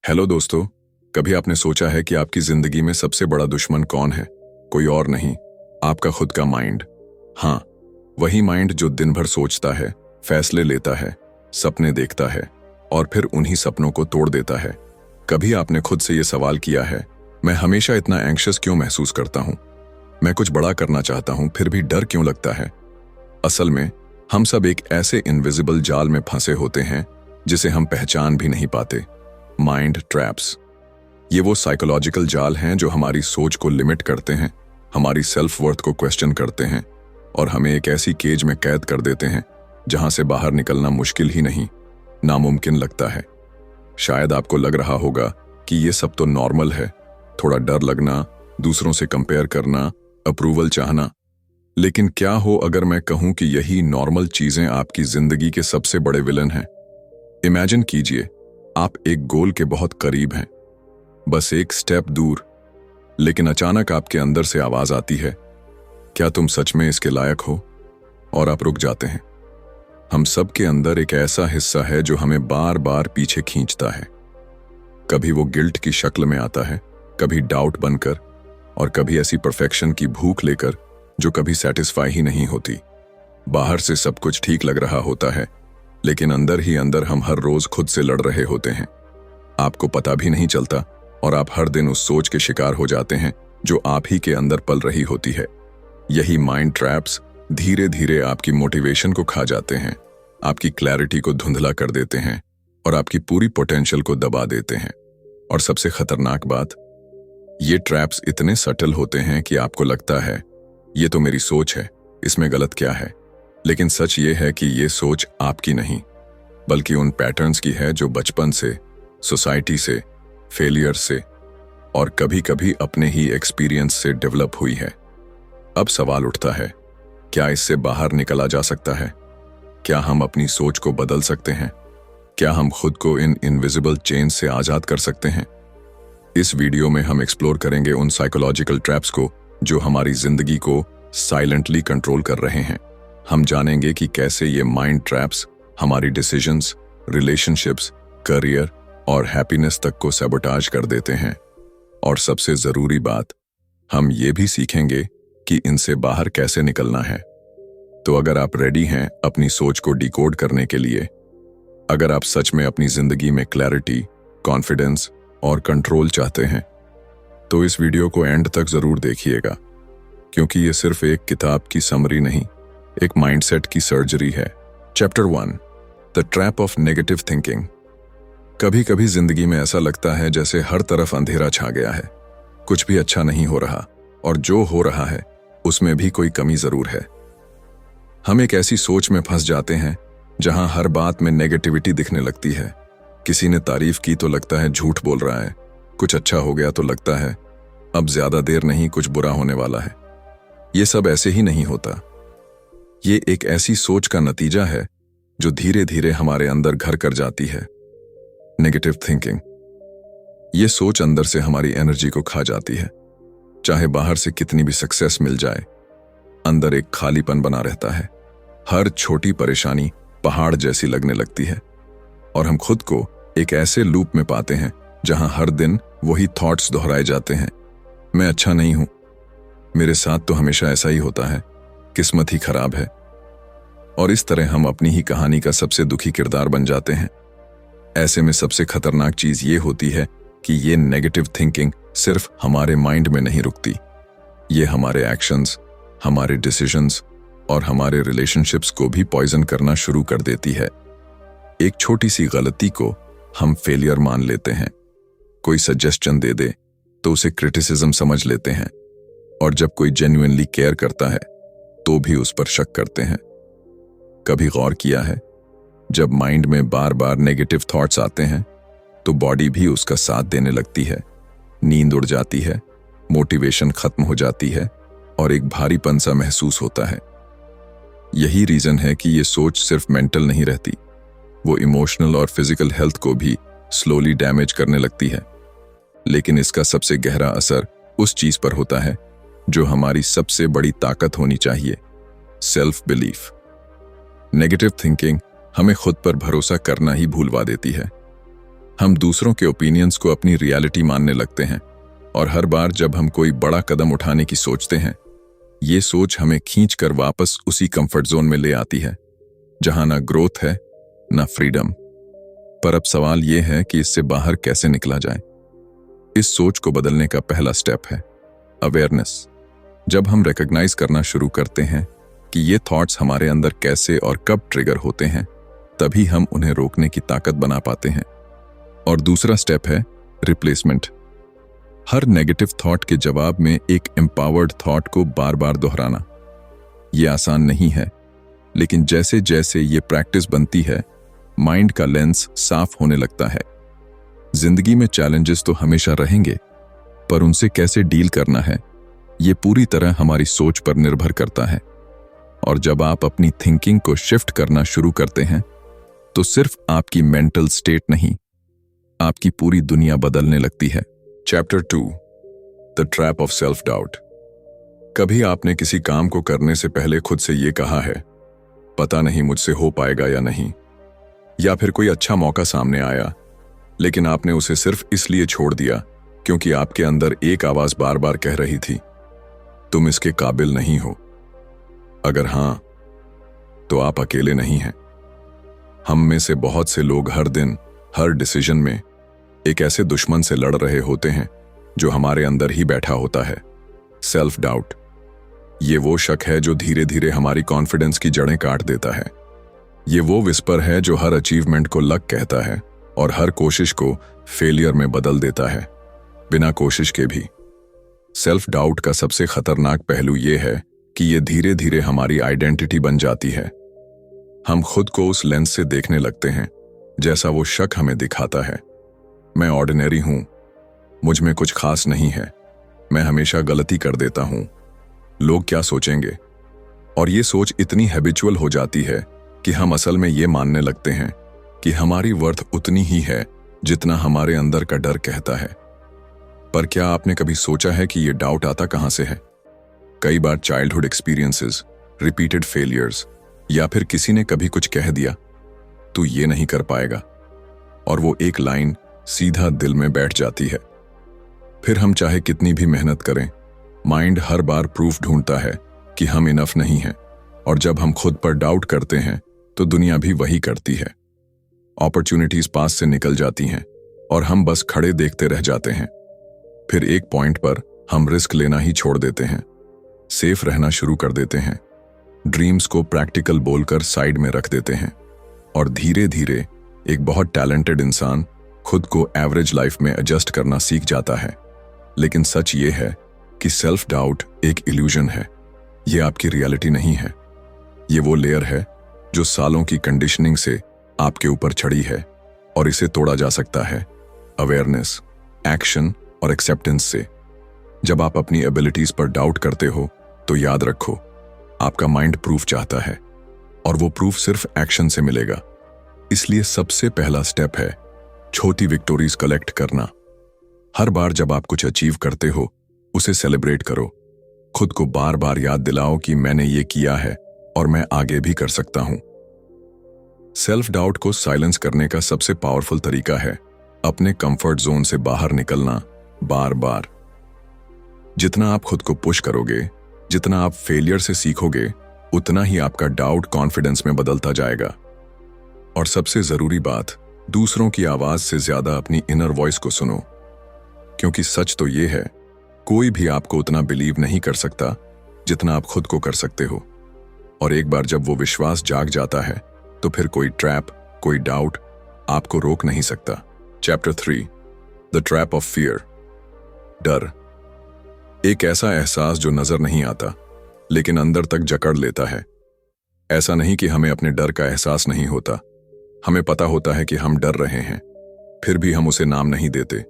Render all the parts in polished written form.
Hello दोस्तों। कभी आपने सोचा है कि आपकी जिंदगी में सबसे बड़ा दुश्मन कौन है? कोई और नहीं, आपका खुद का माइंड। हाँ, वही माइंड जो दिन भर सोचता है, फैसले लेता है, सपने देखता है और फिर उन्हीं सपनों को तोड़ देता है। कभी आपने खुद से ये सवाल किया है, मैं हमेशा इतना एंग्शियस क्यों महसूस करता हूँ? मैं कुछ बड़ा करना चाहता हूँ, फिर भी डर क्यों लगता है? असल में हम सब एक ऐसे इनविजिबल जाल में फंसे होते हैं जिसे हम पहचान भी नहीं पाते। Mind traps. ये वो साइकोलॉजिकल जाल हैं जो हमारी सोच को लिमिट करते हैं, हमारी सेल्फ वर्थ को क्वेश्चन करते हैं और हमें एक ऐसी केज में कैद कर देते हैं जहां से बाहर निकलना मुश्किल ही नहीं, नामुमकिन लगता है। शायद आपको लग रहा होगा कि ये सब तो नॉर्मल है, थोड़ा डर लगना, दूसरों से कंपेयर करना, अप्रूवल चाहना। लेकिन क्या हो अगर मैं कहूं कि यही नॉर्मल चीजें आपकी जिंदगी के सबसे बड़े विलन हैं? इमेजिन कीजिए, आप एक गोल के बहुत करीब हैं, बस एक स्टेप दूर, लेकिन अचानक आपके अंदर से आवाज आती है, क्या तुम सच में इसके लायक हो? और आप रुक जाते हैं। हम सब के अंदर एक ऐसा हिस्सा है जो हमें बार बार पीछे खींचता है। कभी वो गिल्ट की शक्ल में आता है, कभी डाउट बनकर, और कभी ऐसी परफेक्शन की भूख लेकर जो कभी सेटिस्फाई ही नहीं होती। बाहर से सब कुछ ठीक लग रहा होता है, लेकिन अंदर ही अंदर हम हर रोज खुद से लड़ रहे होते हैं। आपको पता भी नहीं चलता और आप हर दिन उस सोच के शिकार हो जाते हैं जो आप ही के अंदर पल रही होती है। यही माइंड ट्रैप्स धीरे धीरे आपकी मोटिवेशन को खा जाते हैं, आपकी क्लैरिटी को धुंधला कर देते हैं और आपकी पूरी पोटेंशियल को दबा देते हैं। और सबसे खतरनाक बात, ये ट्रैप्स इतने सटल होते हैं कि आपको लगता है ये तो मेरी सोच है, इसमें गलत क्या है? लेकिन सच ये है कि ये सोच आपकी नहीं, बल्कि उन पैटर्न्स की है जो बचपन से, सोसाइटी से, फेलियर से और कभी कभी अपने ही एक्सपीरियंस से डेवलप हुई है। अब सवाल उठता है, क्या इससे बाहर निकला जा सकता है? क्या हम अपनी सोच को बदल सकते हैं? क्या हम खुद को इन इनविजिबल चेन से आजाद कर सकते हैं? इस वीडियो में हम एक्सप्लोर करेंगे उन साइकोलॉजिकल ट्रैप्स को जो हमारी जिंदगी को साइलेंटली कंट्रोल कर रहे हैं। हम जानेंगे कि कैसे ये माइंड ट्रैप्स हमारी डिसीजंस, रिलेशनशिप्स, करियर और हैप्पीनेस तक को सैबोटाज कर देते हैं। और सबसे जरूरी बात, हम ये भी सीखेंगे कि इनसे बाहर कैसे निकलना है। तो अगर आप रेडी हैं अपनी सोच को डिकोड करने के लिए, अगर आप सच में अपनी जिंदगी में क्लैरिटी, कॉन्फिडेंस और कंट्रोल चाहते हैं, तो इस वीडियो को एंड तक जरूर देखिएगा, क्योंकि ये सिर्फ एक किताब की समरी नहीं, एक माइंडसेट की सर्जरी है। Chapter 1, the trap of negative thinking. कभी कभी जिंदगी में ऐसा लगता है जैसे हर तरफ अंधेरा छा गया है, कुछ भी अच्छा नहीं हो रहा और जो हो रहा है उसमें भी कोई कमी जरूर है। हम एक ऐसी सोच में फंस जाते हैं जहां हर बात में नेगेटिविटी दिखने लगती है। किसी ने तारीफ की तो लगता है झूठ बोल रहा है, कुछ अच्छा हो गया तो लगता है अब ज्यादा देर नहीं, कुछ बुरा होने वाला है। ये सब ऐसे ही नहीं होता। ये एक ऐसी सोच का नतीजा है जो धीरे धीरे हमारे अंदर घर कर जाती है। Negative thinking. ये सोच अंदर से हमारी एनर्जी को खा जाती है। चाहे बाहर से कितनी भी सक्सेस मिल जाए, अंदर एक खालीपन बना रहता है। हर छोटी परेशानी पहाड़ जैसी लगने लगती है और हम खुद को एक ऐसे लूप में पाते हैं जहां हर दिन वही थॉट्स दोहराए जाते हैं। मैं अच्छा नहीं हूं, मेरे साथ तो हमेशा ऐसा ही होता है, किस्मत ही खराब है। और इस तरह हम अपनी ही कहानी का सबसे दुखी किरदार बन जाते हैं। ऐसे में सबसे खतरनाक चीज ये होती है कि ये नेगेटिव थिंकिंग सिर्फ हमारे माइंड में नहीं रुकती, ये हमारे एक्शंस, हमारे डिसीजंस और हमारे रिलेशनशिप्स को भी पॉइजन करना शुरू कर देती है। एक छोटी सी गलती को हम फेलियर मान लेते हैं, कोई सजेशन दे दे तो उसे क्रिटिसिज्म समझ लेते हैं, और जब कोई जेन्युइनली केयर करता है तो भी उस पर शक करते हैं। कभी गौर किया है, जब माइंड में बार बार नेगेटिव थॉट्स आते हैं तो बॉडी भी उसका साथ देने लगती है। नींद उड़ जाती है, मोटिवेशन खत्म हो जाती है और एक भारीपन सा महसूस होता है। यही रीजन है कि ये सोच सिर्फ मेंटल नहीं रहती, वो इमोशनल और फिजिकल हेल्थ को भी स्लोली डैमेज करने लगती है। लेकिन इसका सबसे गहरा असर उस चीज पर होता है जो हमारी सबसे बड़ी ताकत होनी चाहिए, सेल्फ बिलीफ। नेगेटिव थिंकिंग हमें खुद पर भरोसा करना ही भूलवा देती है। हम दूसरों के ओपिनियंस को अपनी रियलिटी मानने लगते हैं, और हर बार जब हम कोई बड़ा कदम उठाने की सोचते हैं, ये सोच हमें खींचकर वापस उसी कंफर्ट जोन में ले आती है जहां ना ग्रोथ है ना फ्रीडम। पर अब सवाल यह है कि इससे बाहर कैसे निकला जाए। इस सोच को बदलने का पहला स्टेप है अवेयरनेस। जब हम रिकॉग्नाइज करना शुरू करते हैं कि ये थॉट्स हमारे अंदर कैसे और कब ट्रिगर होते हैं, तभी हम उन्हें रोकने की ताकत बना पाते हैं। और दूसरा स्टेप है रिप्लेसमेंट। हर नेगेटिव थॉट के जवाब में एक एम्पावर्ड थॉट को बार बार दोहराना। ये आसान नहीं है, लेकिन जैसे जैसे ये प्रैक्टिस बनती है, माइंड का लेंस साफ होने लगता है। जिंदगी में चैलेंजेस तो हमेशा रहेंगे, पर उनसे कैसे डील करना है, ये पूरी तरह हमारी सोच पर निर्भर करता है। और जब आप अपनी थिंकिंग को शिफ्ट करना शुरू करते हैं, तो सिर्फ आपकी मेंटल स्टेट नहीं, आपकी पूरी दुनिया बदलने लगती है। Chapter 2, the trap of self doubt. कभी आपने किसी काम को करने से पहले खुद से ये कहा है, पता नहीं मुझसे हो पाएगा या नहीं? या फिर कोई अच्छा मौका सामने आया, लेकिन आपने उसे सिर्फ इसलिए छोड़ दिया क्योंकि आपके अंदर एक आवाज बार बार कह रही थी, तुम इसके काबिल नहीं हो? अगर हां, तो आप अकेले नहीं हैं। हम में से बहुत से लोग हर दिन, हर डिसीजन में एक ऐसे दुश्मन से लड़ रहे होते हैं जो हमारे अंदर ही बैठा होता है, सेल्फ डाउट। ये वो शक है जो धीरे धीरे हमारी कॉन्फिडेंस की जड़ें काट देता है। ये वो विस्पर है जो हर अचीवमेंट को लक कहता है और हर कोशिश को फेलियर में बदल देता है, बिना कोशिश के भी। सेल्फ डाउट का सबसे खतरनाक पहलू यह है कि ये धीरे धीरे हमारी आइडेंटिटी बन जाती है। हम खुद को उस लेंस से देखने लगते हैं जैसा वो शक हमें दिखाता है। मैं ऑर्डिनरी हूं, मुझ में कुछ खास नहीं है, मैं हमेशा गलती कर देता हूं, लोग क्या सोचेंगे? और ये सोच इतनी हैबिचुअल हो जाती है कि हम असल में ये मानने लगते हैं कि हमारी वर्थ उतनी ही है जितना हमारे अंदर का डर कहता है। पर क्या आपने कभी सोचा है कि ये डाउट आता कहां से है? कई बार चाइल्डहुड एक्सपीरियंसेस, रिपीटेड फेलियर्स, या फिर किसी ने कभी कुछ कह दिया, तू ये नहीं कर पाएगा, और वो एक लाइन सीधा दिल में बैठ जाती है। फिर हम चाहे कितनी भी मेहनत करें, माइंड हर बार प्रूफ ढूंढता है कि हम इनफ नहीं हैं, और जब हम खुद पर डाउट करते हैं तो दुनिया भी वही करती है। अपॉर्चुनिटीज पास से निकल जाती हैं और हम बस खड़े देखते रह जाते हैं। फिर एक पॉइंट पर हम रिस्क लेना ही छोड़ देते हैं, सेफ रहना शुरू कर देते हैं, ड्रीम्स को प्रैक्टिकल बोलकर साइड में रख देते हैं, और धीरे धीरे एक बहुत टैलेंटेड इंसान खुद को एवरेज लाइफ में एडजस्ट करना सीख जाता है। लेकिन सच ये है कि सेल्फ डाउट एक इल्यूजन है, ये आपकी रियलिटी नहीं है। ये वो लेयर है जो सालों की कंडीशनिंग से आपके ऊपर चढ़ी है, और इसे तोड़ा जा सकता है अवेयरनेस, एक्शन और एक्सेप्टेंस से। जब आप अपनी एबिलिटीज पर डाउट करते हो, तो याद रखो, आपका माइंड प्रूफ चाहता है, और वो प्रूफ सिर्फ एक्शन से मिलेगा। इसलिए सबसे पहला स्टेप है छोटी विक्टोरीज कलेक्ट करना। हर बार जब आप कुछ अचीव करते हो, उसे सेलिब्रेट करो। खुद को बार बार याद दिलाओ कि मैंने ये किया है और मैं आगे भी कर सकता हूं। सेल्फ डाउट को साइलेंस करने का सबसे पावरफुल तरीका है अपने कंफर्ट जोन से बाहर निकलना। बार बार जितना आप खुद को पुश करोगे, जितना आप फेलियर से सीखोगे, उतना ही आपका डाउट कॉन्फिडेंस में बदलता जाएगा। और सबसे जरूरी बात, दूसरों की आवाज से ज्यादा अपनी इनर वॉइस को सुनो, क्योंकि सच तो ये है, कोई भी आपको उतना बिलीव नहीं कर सकता जितना आप खुद को कर सकते हो। और एक बार जब वो विश्वास जाग जाता है, तो फिर कोई ट्रैप, कोई डाउट आपको रोक नहीं सकता। Chapter 3, the trap of fear. डर एक ऐसा एहसास जो नजर नहीं आता लेकिन अंदर तक जकड़ लेता है। ऐसा नहीं कि हमें अपने डर का एहसास नहीं होता, हमें पता होता है कि हम डर रहे हैं, फिर भी हम उसे नाम नहीं देते,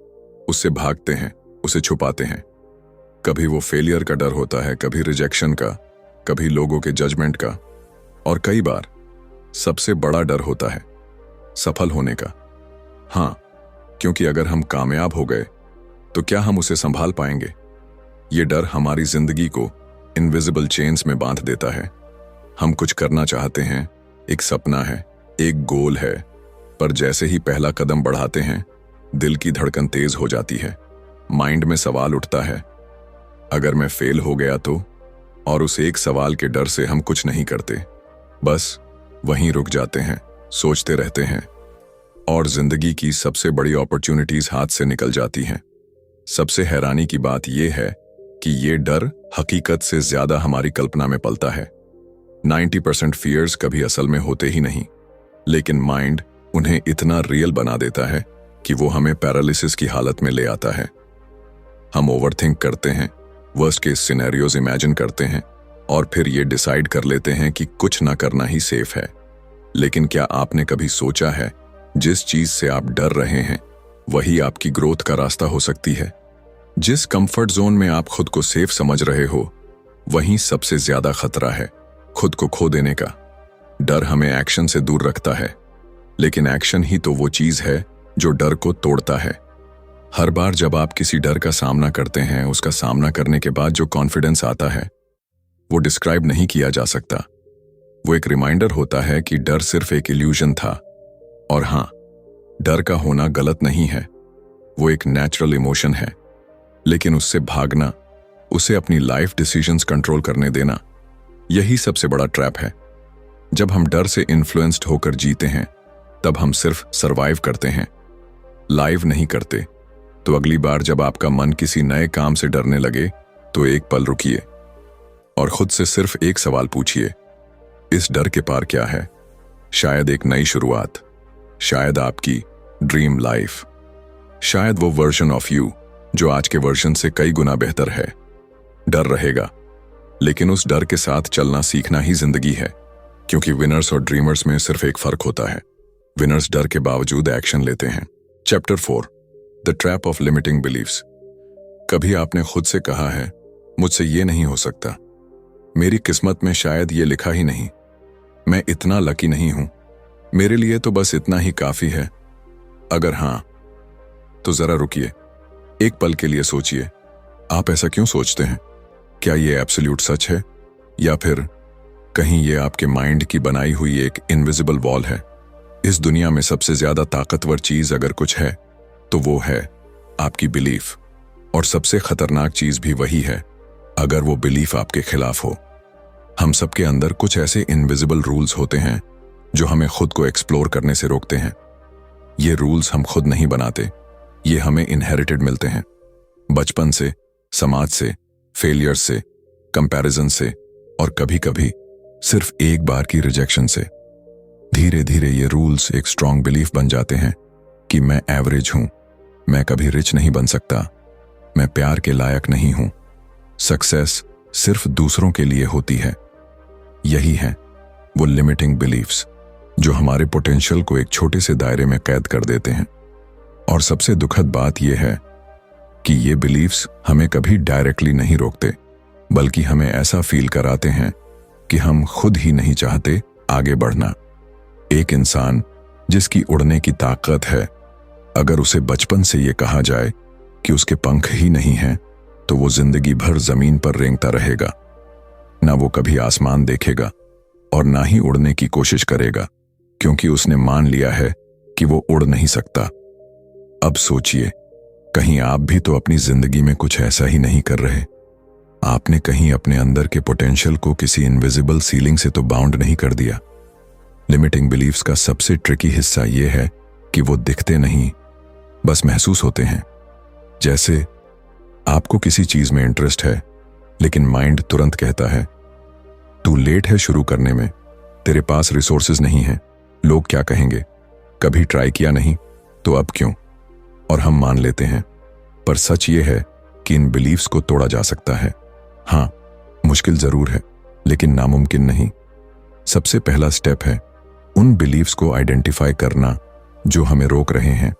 उससे भागते हैं, उसे छुपाते हैं। कभी वो फेलियर का डर होता है, कभी रिजेक्शन का, कभी लोगों के जजमेंट का, और कई बार सबसे बड़ा डर होता है सफल होने का। हाँ, क्योंकि अगर हम कामयाब हो गए तो क्या हम उसे संभाल पाएंगे? ये डर हमारी जिंदगी को इनविजिबल चेन्स में बांध देता है। हम कुछ करना चाहते हैं, एक सपना है, एक गोल है, पर जैसे ही पहला कदम बढ़ाते हैं, दिल की धड़कन तेज हो जाती है, माइंड में सवाल उठता है, अगर मैं फेल हो गया तो? और उस एक सवाल के डर से हम कुछ नहीं करते, बस वहीं रुक जाते हैं, सोचते रहते हैं, और जिंदगी की सबसे बड़ी अपॉर्चुनिटीज हाथ से निकल जाती हैं। सबसे हैरानी की बात यह है कि ये डर हकीकत से ज्यादा हमारी कल्पना में पलता है। 90% फियर्स कभी असल में होते ही नहीं, लेकिन माइंड उन्हें इतना रियल बना देता है कि वो हमें पैरालिसिस की हालत में ले आता है। हम ओवरथिंक करते हैं, वर्स्ट केस सिनेरियोज इमेजिन करते हैं, और फिर ये डिसाइड कर लेते हैं कि कुछ ना करना ही सेफ है। लेकिन क्या आपने कभी सोचा है, जिस चीज से आप डर रहे हैं वही आपकी ग्रोथ का रास्ता हो सकती है? जिस कंफर्ट जोन में आप खुद को सेफ समझ रहे हो, वहीं सबसे ज्यादा खतरा है खुद को खो देने का। डर हमें एक्शन से दूर रखता है, लेकिन एक्शन ही तो वो चीज है जो डर को तोड़ता है। हर बार जब आप किसी डर का सामना करते हैं, उसका सामना करने के बाद जो कॉन्फिडेंस आता है वो डिस्क्राइब नहीं किया जा सकता। वो एक रिमाइंडर होता है कि डर सिर्फ एक इल्यूजन था। और हां, डर का होना गलत नहीं है, वो एक नेचुरल इमोशन है, लेकिन उससे भागना, उसे अपनी लाइफ डिसीजंस कंट्रोल करने देना, यही सबसे बड़ा ट्रैप है। जब हम डर से इन्फ्लुएंस्ड होकर जीते हैं, तब हम सिर्फ सरवाइव करते हैं, लाइव नहीं करते। तो अगली बार जब आपका मन किसी नए काम से डरने लगे, तो एक पल रुकिए और खुद से सिर्फ एक सवाल पूछिए, इस डर के पार क्या है? शायद एक नई शुरुआत, शायद आपकी ड्रीम लाइफ, शायद वो वर्जन ऑफ यू जो आज के वर्जन से कई गुना बेहतर है। डर रहेगा, लेकिन उस डर के साथ चलना सीखना ही जिंदगी है। क्योंकि विनर्स और ड्रीमर्स में सिर्फ एक फर्क होता है, विनर्स डर के बावजूद एक्शन लेते हैं। Chapter 4, the trap of limiting beliefs. कभी आपने खुद से कहा है, मुझसे ये नहीं हो सकता, मेरी किस्मत में शायद ये लिखा ही नहीं, मैं इतना लकी नहीं हूं, मेरे लिए तो बस इतना ही काफी है? अगर हां, तो जरा रुकिए, एक पल के लिए सोचिए, आप ऐसा क्यों सोचते हैं? क्या ये एब्सोल्यूट सच है, या फिर कहीं ये आपके माइंड की बनाई हुई एक इनविजिबल वॉल है? इस दुनिया में सबसे ज्यादा ताकतवर चीज अगर कुछ है, तो वो है आपकी बिलीफ। और सबसे खतरनाक चीज भी वही है, अगर वो बिलीफ आपके खिलाफ हो। हम सबके अंदर कुछ ऐसे इनविजिबल रूल्स होते हैं जो हमें खुद को एक्सप्लोर करने से रोकते हैं। ये रूल्स हम खुद नहीं बनाते, ये हमें इनहेरिटेड मिलते हैं, बचपन से, समाज से, फेलियर से, कंपैरिजन से, और कभी कभी सिर्फ एक बार की रिजेक्शन से। धीरे धीरे ये रूल्स एक स्ट्रॉन्ग बिलीफ बन जाते हैं कि मैं एवरेज हूं, मैं कभी रिच नहीं बन सकता, मैं प्यार के लायक नहीं हूं, सक्सेस सिर्फ दूसरों के लिए होती है। यही है वो लिमिटिंग बिलीफ्स जो हमारे पोटेंशियल को एक छोटे से दायरे में कैद कर देते हैं। और सबसे दुखद बात यह है कि ये बिलीफ्स हमें कभी डायरेक्टली नहीं रोकते, बल्कि हमें ऐसा फील कराते हैं कि हम खुद ही नहीं चाहते आगे बढ़ना। एक इंसान जिसकी उड़ने की ताकत है, अगर उसे बचपन से ये कहा जाए कि उसके पंख ही नहीं हैं, तो वो जिंदगी भर जमीन पर रेंगता रहेगा। ना वो कभी आसमान देखेगा और ना ही उड़ने की कोशिश करेगा, क्योंकि उसने मान लिया है कि वो उड़ नहीं सकता। अब सोचिए, कहीं आप भी तो अपनी जिंदगी में कुछ ऐसा ही नहीं कर रहे? आपने कहीं अपने अंदर के पोटेंशियल को किसी इनविजिबल सीलिंग से तो बाउंड नहीं कर दिया? लिमिटिंग बिलीफ्स का सबसे ट्रिकी हिस्सा यह है कि वो दिखते नहीं, बस महसूस होते हैं। जैसे आपको किसी चीज में इंटरेस्ट है, लेकिन माइंड तुरंत कहता है, तू लेट है शुरू करने में, तेरे पास रिसोर्सेज नहीं है, लोग क्या कहेंगे, कभी ट्राई किया नहीं, तो अब क्यों? और हम मान लेते हैं। पर सच ये है कि इन बिलीफ्स को तोड़ा जा सकता है। हाँ, मुश्किल जरूर है, लेकिन नामुमकिन नहीं। सबसे पहला स्टेप है उन बिलीफ्स को आइडेंटिफाई करना जो हमें रोक रहे हैं,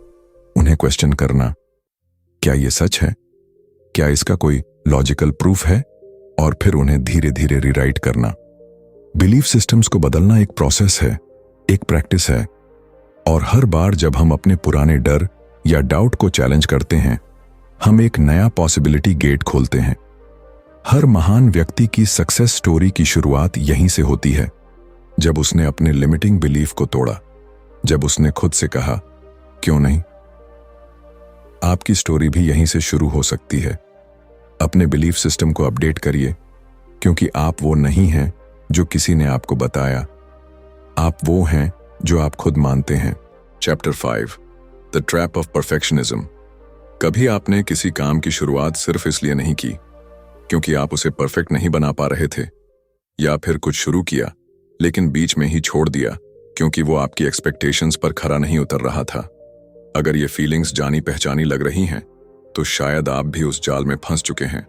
उन्हें क्वेश्चन करना। क्या ये सच है? क्या इसका कोई लॉजिकल प्रूफ है? और फिर उन्हें धीरे धीरे रीराइट करना। बिलीफ सिस्टम्स को बदलना एक प्रोसेस है, एक प्रैक्टिस है। और हर बार जब हम अपने पुराने डर या डाउट को चैलेंज करते हैं, हम एक नया पॉसिबिलिटी गेट खोलते हैं। हर महान व्यक्ति की सक्सेस स्टोरी की शुरुआत यहीं से होती है, जब उसने अपने लिमिटिंग बिलीफ को तोड़ा, जब उसने खुद से कहा, क्यों नहीं? आपकी स्टोरी भी यहीं से शुरू हो सकती है। अपने बिलीफ सिस्टम को अपडेट करिए, क्योंकि आप वो नहीं हैं जो किसी ने आपको बताया। आप वो हैं जो आप खुद मानते हैं। Chapter 5, the trap of perfectionism. कभी आपने किसी काम की शुरुआत सिर्फ इसलिए नहीं की क्योंकि आप उसे परफेक्ट नहीं बना पा रहे थे, या फिर कुछ शुरू किया लेकिन बीच में ही छोड़ दिया क्योंकि वो आपकी एक्सपेक्टेशंस पर खरा नहीं उतर रहा था। अगर ये फीलिंग्स जानी पहचानी लग रही हैं तो शायद आप भी उस जाल में फंस चुके हैं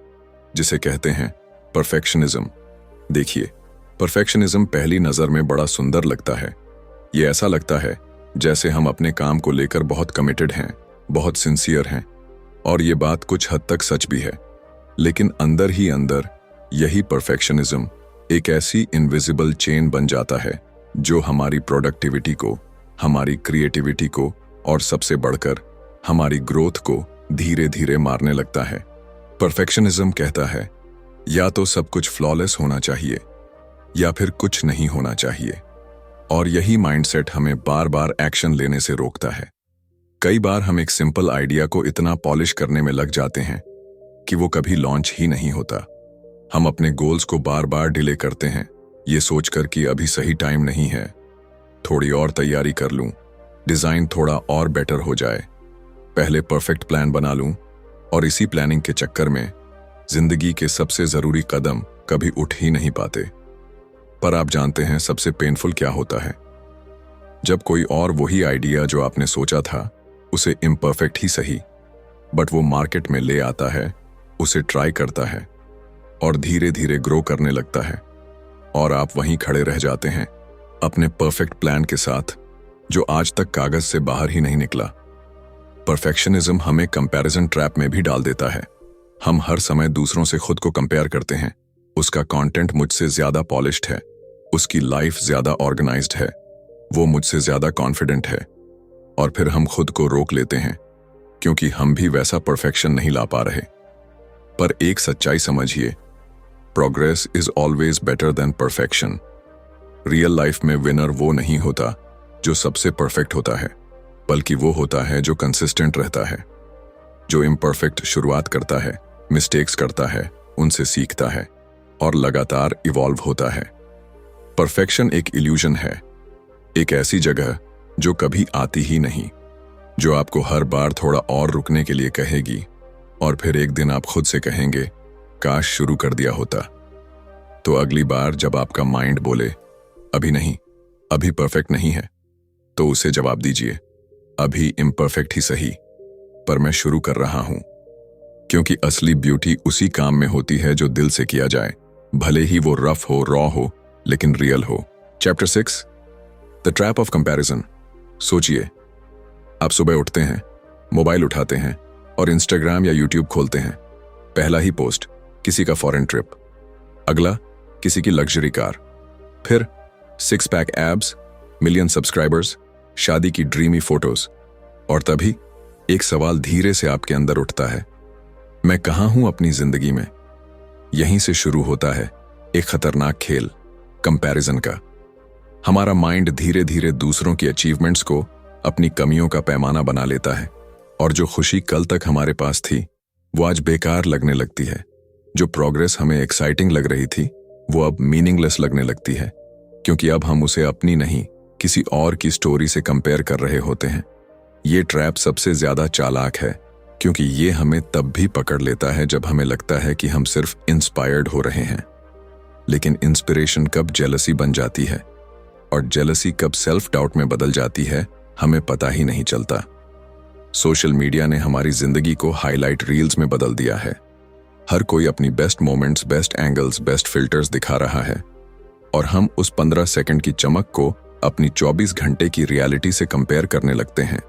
जिसे कहते हैं परफेक्शनिज्म। देखिए, परफेक्शनिज्म पहली नजर में बड़ा सुंदर लगता है। ये ऐसा लगता है जैसे हम अपने काम को लेकर बहुत कमिटेड हैं, बहुत सिंसियर हैं, और ये बात कुछ हद तक सच भी है। लेकिन अंदर ही अंदर यही परफेक्शनिज्म एक ऐसी इनविजिबल चेन बन जाता है जो हमारी प्रोडक्टिविटी को, हमारी क्रिएटिविटी को और सबसे बढ़कर हमारी ग्रोथ को धीरे धीरे मारने लगता है। परफेक्शनिज्म कहता है या तो सब कुछ फ्लॉलेस होना चाहिए या फिर कुछ नहीं होना चाहिए, और यही माइंडसेट हमें बार बार एक्शन लेने से रोकता है। कई बार हम एक सिंपल आइडिया को इतना पॉलिश करने में लग जाते हैं कि वो कभी लॉन्च ही नहीं होता। हम अपने गोल्स को बार बार डिले करते हैं, ये सोचकर कि अभी सही टाइम नहीं है, थोड़ी और तैयारी कर लूं, डिजाइन थोड़ा और बेटर हो जाए, पहले परफेक्ट प्लान बना लूं, और इसी प्लानिंग के चक्कर में जिंदगी के सबसे जरूरी कदम कभी उठ ही नहीं पाते। पर आप जानते हैं सबसे पेनफुल क्या होता है? जब कोई और वही आइडिया जो आपने सोचा था, उसे इम्परफेक्ट ही सही, बट वो मार्केट में ले आता है, उसे ट्राई करता है और धीरे धीरे ग्रो करने लगता है, और आप वहीं खड़े रह जाते हैं अपने परफेक्ट प्लान के साथ जो आज तक कागज से बाहर ही नहीं निकला। परफेक्शनिज्म हमें कंपैरिजन ट्रैप में भी डाल देता है। हम हर समय दूसरों से खुद को कंपेयर करते हैं। उसका कंटेंट मुझसे ज्यादा पॉलिश्ड है, उसकी लाइफ ज्यादा ऑर्गेनाइज्ड है, वो मुझसे ज्यादा कॉन्फिडेंट है, और फिर हम खुद को रोक लेते हैं क्योंकि हम भी वैसा परफेक्शन नहीं ला पा रहे। पर एक सच्चाई समझिए, progress is always better than perfection. Real life में विनर वो नहीं होता जो सबसे परफेक्ट होता है, बल्कि वो होता है जो कंसिस्टेंट रहता है, जो इम्परफेक्ट शुरुआत करता है, मिस्टेक्स करता है, उनसे सीखता है और लगातार इवॉल्व होता है। परफेक्शन एक इल्यूजन है, एक ऐसी जगह जो कभी आती ही नहीं, जो आपको हर बार थोड़ा और रुकने के लिए कहेगी, और फिर एक दिन आप खुद से कहेंगे काश शुरू कर दिया होता। तो अगली बार जब आपका माइंड बोले अभी नहीं, अभी परफेक्ट नहीं है, तो उसे जवाब दीजिए अभी इम्परफेक्ट ही सही, पर मैं शुरू कर रहा हूं। क्योंकि असली ब्यूटी उसी काम में होती है जो दिल से किया जाए, भले ही वो रफ हो, रॉ हो, लेकिन रियल हो। Chapter 6, the trap of comparison. सोचिए, आप सुबह उठते हैं, मोबाइल उठाते हैं और इंस्टाग्राम या यूट्यूब खोलते हैं। पहला ही पोस्ट किसी का फॉरेन ट्रिप, अगला किसी की लग्जरी कार, फिर 6 पैक एब्स, मिलियन सब्सक्राइबर्स, शादी की ड्रीमी फोटोज, और तभी एक सवाल धीरे से आपके अंदर उठता है, मैं कहां हूं अपनी जिंदगी में? यहीं से शुरू होता है एक खतरनाक खेल, कंपैरिजन का। हमारा माइंड धीरे धीरे दूसरों की अचीवमेंट्स को अपनी कमियों का पैमाना बना लेता है, और जो खुशी कल तक हमारे पास थी वो आज बेकार लगने लगती है। जो प्रोग्रेस हमें एक्साइटिंग लग रही थी वो अब मीनिंगलेस लगने लगती है, क्योंकि अब हम उसे अपनी नहीं किसी और की स्टोरी से कंपेयर कर रहे होते हैं। ये ट्रैप सबसे ज्यादा चालाक है, क्योंकि ये हमें तब भी पकड़ लेता है जब हमें लगता है कि हम सिर्फ इंस्पायर्ड हो रहे हैं। लेकिन इंस्पिरेशन कब जेलसी बन जाती है और जेलसी कब सेल्फ डाउट में बदल जाती है, हमें पता ही नहीं चलता। सोशल मीडिया ने हमारी जिंदगी को हाईलाइट रील्स में बदल दिया है। हर कोई अपनी best moments, best angles, best filters दिखा रहा है, और हम उस 15 सेकंड की चमक को अपनी 24 घंटे की रियलिटी से कंपेयर करने लगते हैं,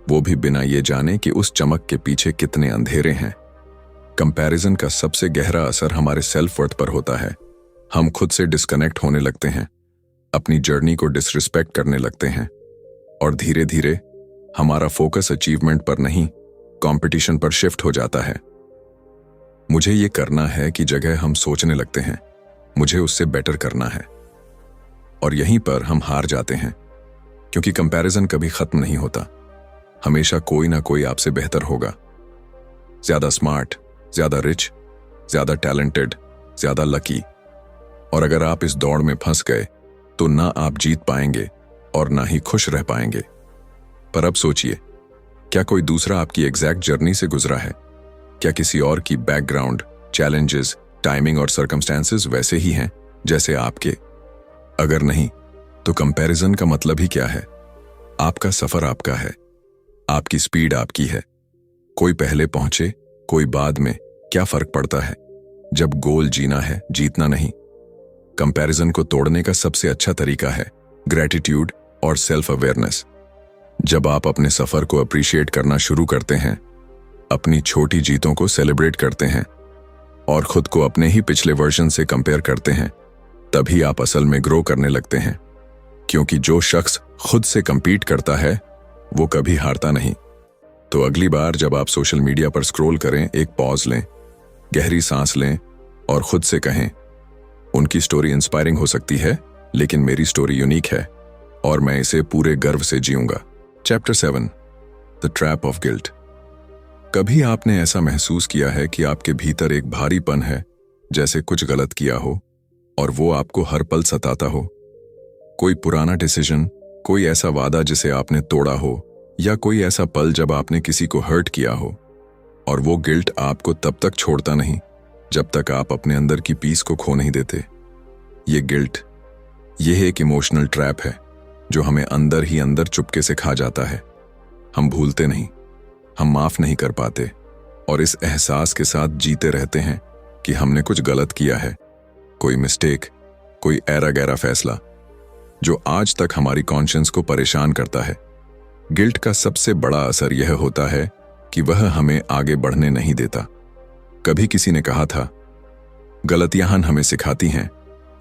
वो भी बिना ये जाने कि उस चमक के पीछे कितने अंधेरे हैं। कंपैरिजन का सबसे गहरा असर हमारे सेल्फ वर्थ पर होता है। हम खुद से डिस्कनेक्ट होने लगते हैं, अपनी जर्नी को डिसरिस्पेक्ट करने लगते हैं, और धीरे धीरे हमारा फोकस अचीवमेंट पर नहीं, कंपटीशन पर शिफ्ट हो जाता है। मुझे ये करना है कि जगह हम सोचने लगते हैं मुझे उससे बेटर करना है, और यहीं पर हम हार जाते हैं, क्योंकि कंपैरिजन कभी खत्म नहीं होता। हमेशा कोई ना कोई आपसे बेहतर होगा, ज्यादा स्मार्ट, ज्यादा रिच, ज्यादा टैलेंटेड, ज्यादा लकी। और अगर आप इस दौड़ में फंस गए तो ना आप जीत पाएंगे और ना ही खुश रह पाएंगे। पर अब सोचिए, क्या कोई दूसरा आपकी एग्जैक्ट जर्नी से गुजरा है? क्या किसी और की बैकग्राउंड, चैलेंजेस, टाइमिंग और सर्कमस्टेंसेस वैसे ही हैं जैसे आपके? अगर नहीं, तो कंपैरिजन का मतलब ही क्या है? आपका सफर आपका है, आपकी स्पीड आपकी है। कोई पहले पहुंचे, कोई बाद में, क्या फर्क पड़ता है जब गोल जीना है, जीतना नहीं। कंपैरिजन को तोड़ने का सबसे अच्छा तरीका है ग्रैटिट्यूड और सेल्फ अवेयरनेस। जब आप अपने सफर को अप्रिशिएट करना शुरू करते हैं, अपनी छोटी जीतों को सेलिब्रेट करते हैं और खुद को अपने ही पिछले वर्जन से कंपेयर करते हैं, तभी आप असल में ग्रो करने लगते हैं। क्योंकि जो शख्स खुद से कंपीट करता है वो कभी हारता नहीं। तो अगली बार जब आप सोशल मीडिया पर स्क्रॉल करें, एक पॉज लें, गहरी सांस लें और खुद से कहें, उनकी स्टोरी इंस्पायरिंग हो सकती है, लेकिन मेरी स्टोरी यूनिक है और मैं इसे पूरे गर्व से जीऊंगा। Chapter 7, the trap of guilt. कभी आपने ऐसा महसूस किया है कि आपके भीतर एक भारीपन है, जैसे कुछ गलत किया हो और वो आपको हर पल सताता हो? कोई पुराना डिसीजन, कोई ऐसा वादा जिसे आपने तोड़ा हो, या कोई ऐसा पल जब आपने किसी को हर्ट किया हो, और वो गिल्ट आपको तब तक छोड़ता नहीं जब तक आप अपने अंदर की पीस को खो नहीं देते। ये गिल्ट, यह एक इमोशनल ट्रैप है जो हमें अंदर ही अंदर चुपके से खा जाता है। हम भूलते नहीं, हम माफ नहीं कर पाते और इस एहसास के साथ जीते रहते हैं कि हमने कुछ गलत किया है, कोई मिस्टेक, कोई ऐरा गैरा फैसला जो आज तक हमारी कॉन्शियंस को परेशान करता है। गिल्ट का सबसे बड़ा असर यह होता है कि वह हमें आगे बढ़ने नहीं देता। कभी किसी ने कहा था, गलतियां हमें सिखाती हैं,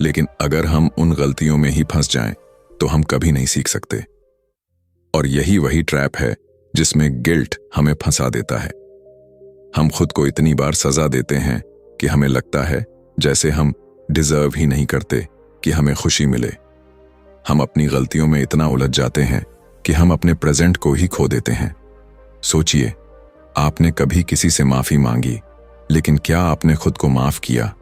लेकिन अगर हम उन गलतियों में ही फंस जाएं तो हम कभी नहीं सीख सकते। और यही वही ट्रैप है जिसमें गिल्ट हमें फंसा देता है। हम खुद को इतनी बार सजा देते हैं कि हमें लगता है जैसे हम डिजर्व ही नहीं करते कि हमें खुशी मिले। हम अपनी गलतियों में इतना उलझ जाते हैं कि हम अपने प्रेजेंट को ही खो देते हैं। सोचिए, आपने कभी किसी से माफी मांगी, लेकिन क्या आपने खुद को माफ किया?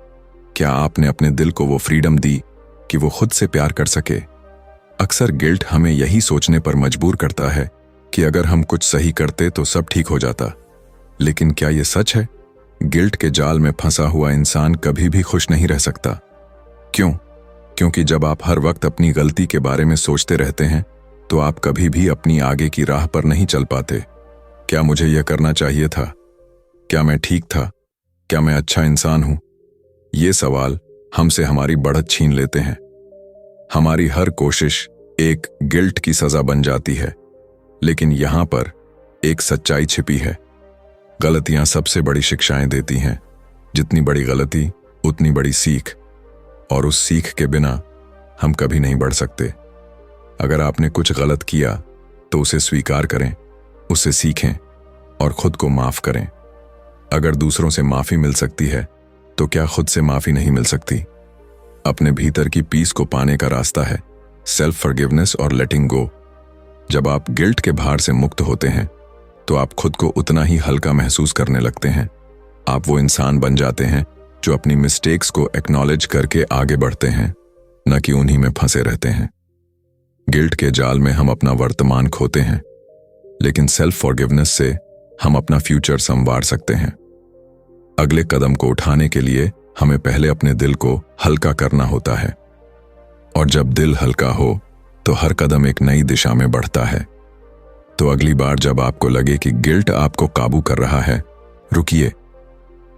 क्या आपने अपने दिल को वो फ्रीडम दी कि वो खुद से प्यार कर सके? अक्सर गिल्ट हमें यही सोचने पर मजबूर करता है कि अगर हम कुछ सही करते तो सब ठीक हो जाता। लेकिन क्या ये सच है? गिल्ट के जाल में फंसा हुआ इंसान कभी भी खुश नहीं रह सकता। क्यों? क्योंकि जब आप हर वक्त अपनी गलती के बारे में सोचते रहते हैं तो आप कभी भी अपनी आगे की राह पर नहीं चल पाते। क्या मुझे यह करना चाहिए था? क्या मैं ठीक था? क्या मैं अच्छा इंसान हूं? ये सवाल हमसे हमारी बढ़त छीन लेते हैं। हमारी हर कोशिश एक गिल्ट की सजा बन जाती है। लेकिन यहां पर एक सच्चाई छिपी है। गलतियां सबसे बड़ी शिक्षाएं देती हैं। जितनी बड़ी गलती उतनी बड़ी सीख, और उस सीख के बिना हम कभी नहीं बढ़ सकते। अगर आपने कुछ गलत किया तो उसे स्वीकार करें, उससे सीखें और खुद को माफ करें। अगर दूसरों से माफी मिल सकती है तो क्या खुद से माफी नहीं मिल सकती? अपने भीतर की पीस को पाने का रास्ता है सेल्फ फॉरगिवनेस और लेटिंग गो। जब आप गिल्ट के भार से मुक्त होते हैं तो आप खुद को उतना ही हल्का महसूस करने लगते हैं। आप वो इंसान बन जाते हैं जो अपनी मिस्टेक्स को एक्नॉलेज करके आगे बढ़ते हैं, न कि उन्हीं में फंसे रहते हैं। गिल्ट के जाल में हम अपना वर्तमान खोते हैं, लेकिन सेल्फ फॉरगिवनेस से हम अपना फ्यूचर संवार सकते हैं। अगले कदम को उठाने के लिए हमें पहले अपने दिल को हल्का करना होता है, और जब दिल हल्का हो तो हर कदम एक नई दिशा में बढ़ता है। तो अगली बार जब आपको लगे कि गिल्ट आपको काबू कर रहा है, रुकिए,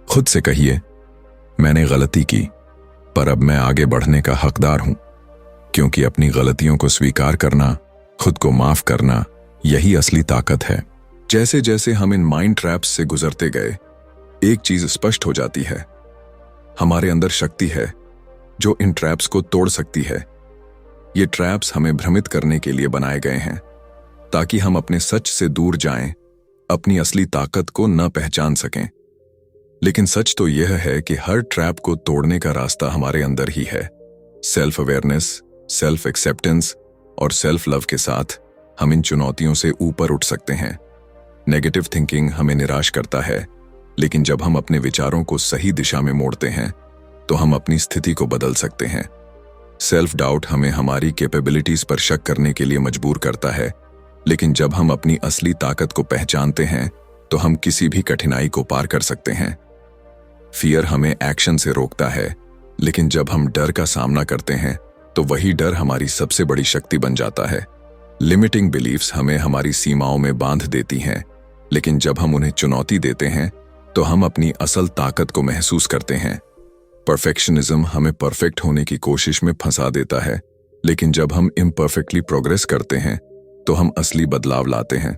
खुद से कहिए, मैंने गलती की, पर अब मैं आगे बढ़ने का हकदार हूं। क्योंकि अपनी गलतियों को स्वीकार करना, खुद को माफ करना, यही असली ताकत है। जैसे जैसे हम इन माइंड ट्रैप्स से गुजरते गए, एक चीज स्पष्ट हो जाती है, हमारे अंदर शक्ति है जो इन ट्रैप्स को तोड़ सकती है। ये ट्रैप्स हमें भ्रमित करने के लिए बनाए गए हैं, ताकि हम अपने सच से दूर जाएं, अपनी असली ताकत को न पहचान सकें। लेकिन सच तो यह है कि हर ट्रैप को तोड़ने का रास्ता हमारे अंदर ही है। सेल्फ अवेयरनेस, सेल्फ एक्सेप्टेंस और सेल्फ लव के साथ हम इन चुनौतियों से ऊपर उठ सकते हैं। नेगेटिव थिंकिंग हमें निराश करता है, लेकिन जब हम अपने विचारों को सही दिशा में मोड़ते हैं तो हम अपनी स्थिति को बदल सकते हैं। सेल्फ डाउट हमें हमारी कैपेबिलिटीज पर शक करने के लिए मजबूर करता है, लेकिन जब हम अपनी असली ताकत को पहचानते हैं तो हम किसी भी कठिनाई को पार कर सकते हैं। फियर हमें एक्शन से रोकता है, लेकिन जब हम डर का सामना करते हैं तो वही डर हमारी सबसे बड़ी शक्ति बन जाता है। लिमिटिंग बिलीफ्स हमें हमारी सीमाओं में बांध देती हैं, लेकिन जब हम उन्हें चुनौती देते हैं तो हम अपनी असल ताकत को महसूस करते हैं। परफेक्शनिज्म हमें परफेक्ट होने की कोशिश में फंसा देता है, लेकिन जब हम इम्परफेक्टली प्रोग्रेस करते हैं तो हम असली बदलाव लाते हैं।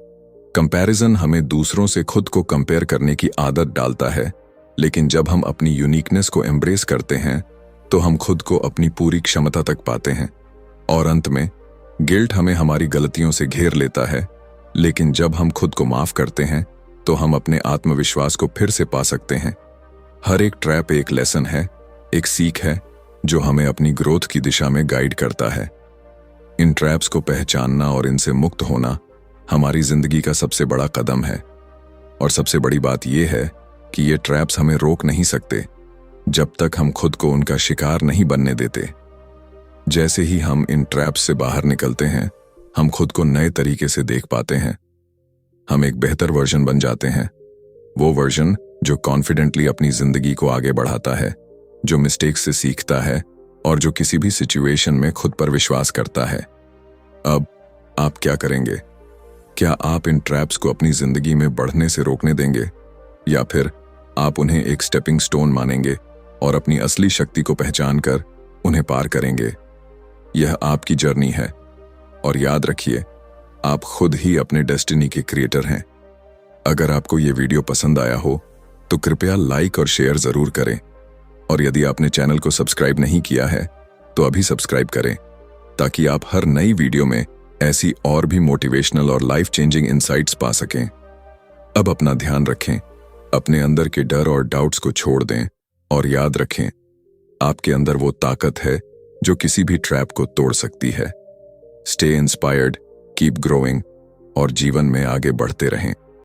कंपैरिजन हमें दूसरों से खुद को कंपेयर करने की आदत डालता है, लेकिन जब हम अपनी यूनिकनेस को एम्ब्रेस करते हैं तो हम खुद को अपनी पूरी क्षमता तक पाते हैं। और अंत में गिल्ट हमें हमारी गलतियों से घेर लेता है, लेकिन जब हम खुद को माफ करते हैं तो हम अपने आत्मविश्वास को फिर से पा सकते हैं। हर एक ट्रैप एक लेसन है, एक सीख है जो हमें अपनी ग्रोथ की दिशा में गाइड करता है। इन ट्रैप्स को पहचानना और इनसे मुक्त होना हमारी जिंदगी का सबसे बड़ा कदम है। और सबसे बड़ी बात यह है कि ये ट्रैप्स हमें रोक नहीं सकते जब तक हम खुद को उनका शिकार नहीं बनने देते। जैसे ही हम इन ट्रैप्स से बाहर निकलते हैं, हम खुद को नए तरीके से देख पाते हैं। हम एक बेहतर वर्जन बन जाते हैं, वो वर्जन जो कॉन्फिडेंटली अपनी जिंदगी को आगे बढ़ाता है, जो मिस्टेक्स से सीखता है और जो किसी भी सिचुएशन में खुद पर विश्वास करता है। अब आप क्या करेंगे? क्या आप इन ट्रैप्स को अपनी जिंदगी में बढ़ने से रोकने देंगे, या फिर आप उन्हें एक स्टेपिंग स्टोन मानेंगे और अपनी असली शक्ति को पहचानकर उन्हें पार करेंगे? यह आपकी जर्नी है, और याद रखिए, आप खुद ही अपने डेस्टिनी के क्रिएटर हैं। अगर आपको ये वीडियो पसंद आया हो तो कृपया लाइक और शेयर जरूर करें, और यदि आपने चैनल को सब्सक्राइब नहीं किया है तो अभी सब्सक्राइब करें, ताकि आप हर नई वीडियो में ऐसी और भी मोटिवेशनल और लाइफ चेंजिंग इंसाइट्स पा सकें। अब अपना ध्यान रखें, अपने अंदर के डर और डाउट्स को छोड़ दें, और याद रखें, आपके अंदर वो ताकत है जो किसी भी ट्रैप को तोड़ सकती है। स्टे इंस्पायर्ड, कीप ग्रोइंग, और जीवन में आगे बढ़ते रहें।